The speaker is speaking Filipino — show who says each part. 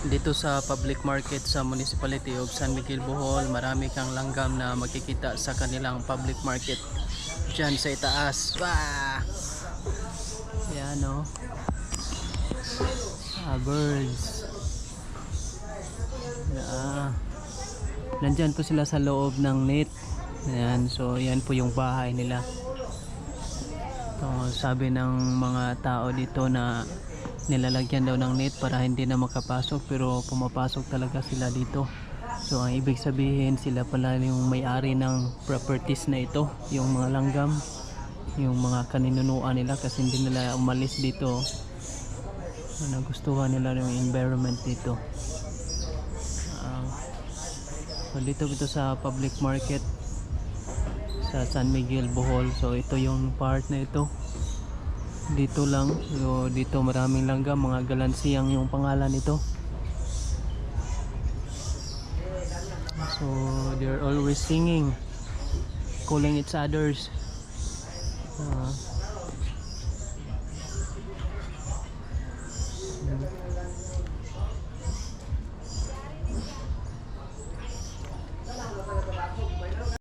Speaker 1: Dito sa public market sa municipality of San Miguel, Bohol, marami kang langgam na makikita sa kanilang public market dyan sa itaas. Wah! Yan o. Birds. Nandyan po sila sa loob ng net. Ayan, so yan po yung bahay nila. So, sabi ng mga tao dito na nilalagyan daw ng net para hindi na makapasok, pero pumapasok talaga sila dito. So ang ibig sabihin, sila pala yung may-ari ng properties na ito, yung mga langgam, yung mga kaninunuan nila, kasi hindi nila umalis dito. Nagustuhan nila yung environment dito. So dito sa public market sa San Miguel, Bohol. So ito yung part na ito. Dito lang, so, dito maraming langgam, mga galansiyang yung pangalan nito. So they're always singing, calling each others.